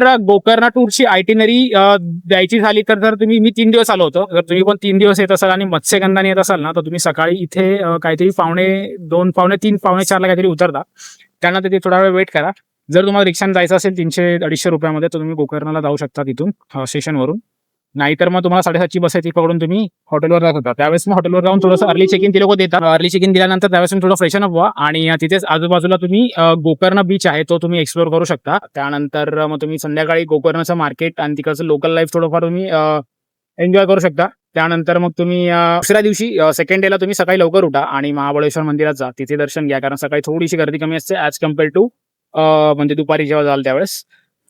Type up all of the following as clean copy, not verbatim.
तर गोकर्ण टूरची आयटिनरी द्यायची झाली तर तुम्ही मी 3 दिवस आलो होतो. जर तुम्ही पण 3 दिवस येत असाल आणि मत्स्यगंधाने येत असाल ना, तर तुम्ही सकाळी इथे काहीतरी 2:15, 3, 4:45 ला काहीतरी उतरता. त्यानंतर तिथे थोडा वेळ वेट करा. जर तुम्हाला रिक्षाने जायचं असेल 300-250 रुपयामध्ये, तर तुम्ही गोकर्णला जाऊ शकता तिथून स्टेशनवरून. नाहीतर मग तुम्हाला 7:30ची बस आहे ती पकडून तुम्ही हॉटेलवर जात होता. त्यावेळेस मग हॉटेलवर जाऊन थोडंसं अर्ली चेक इन ते लोक देतात. अर्ली चेक इन दिल्यानंतर त्यावेळेस तुम्ही थोडं फ्रेशन अप व्हा आणि तिथेच आजूबाजूला तुम्ही गोकर्ण बीच आहे तो तुम्ही एक्सप्लोर करू शकता. त्यानंतर मग तुम्ही संध्याकाळी गोकर्णचं मार्केट आणि तिकडचं लोकल लाईफ थोडंफार तुम्ही एन्जॉय करू शकता. त्यानंतर मग तुम्ही दुसऱ्या दिवशी सेकंड डेला तुम्ही सकाळी लवकर उठा आणि महाबळेश्वर मंदिरात जा. तिथे दर्शन घ्या, कारण सकाळी थोडीशी गर्दी कमी असते ॲज कम्पेअर टू म्हणजे दुपारी जेव्हा जाल त्यावेळेस.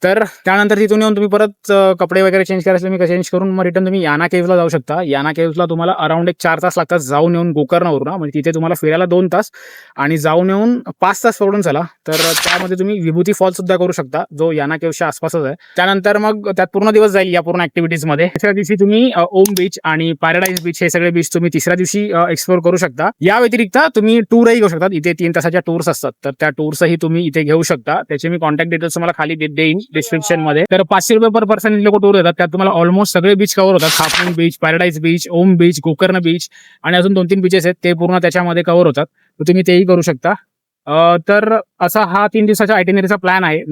तर त्यानंतर तिथून येऊन तुम्ही परत कपडे वगैरे चेंज करायचे तुम्ही चेंज करून मग रिटर्न तुम्ही याना केव्हला जाऊ शकता. याना केव्हला तुम्हाला अराउंड 4 तास लागतात जाऊन येऊन गोकर्णवरून. म्हणजे तिथे तुम्हाला फिरायला 2 तास आणि जाऊन येऊन 5 तास पकडून चला. तर त्यामध्ये तुम्ही विभूती फॉल सुद्धा करू शकता, जो याना केव्हच्या आसपासच आहे. त्यानंतर मग त्यात पूर्ण दिवस जाईल या पूर्ण ऍक्टिव्हिटीजमध्ये. तिसऱ्या दिवशी तुम्ही ओम बीच आणि पॅराडाईज बीच हे सगळे बीच तुम्ही तिसऱ्या दिवशी एक्सप्लोर करू शकता. या व्यतिरिक्त तुम्ही टूरही घेऊ शकता. इथे 3 तासाच्या टूर्स असतात, तर त्या टूर्सही तुम्ही इथे घेऊ शकता. त्याचे मी कॉन्टॅक्ट डिटेल्स तुम्हाला खाली देईन डिस्क्रिप्शन मध्ये. तर 500 रुपये पर पर्सन लोक टूर देतात. त्यात तुम्हाला ऑलमोस्ट सगळे बीच कव्हर होतात. हाफून बीच, पॅराडाईज बीच, ओम बीच, गोकर्ण बीच आणि अजून 2-3 बीचेस आहेत ते पूर्ण त्याच्यामध्ये कव्हर होतात. तर तुम्ही तेही करू शकता. तर असा हा 3 दिवसाच्या आयटिनरीचा प्लॅन आहे.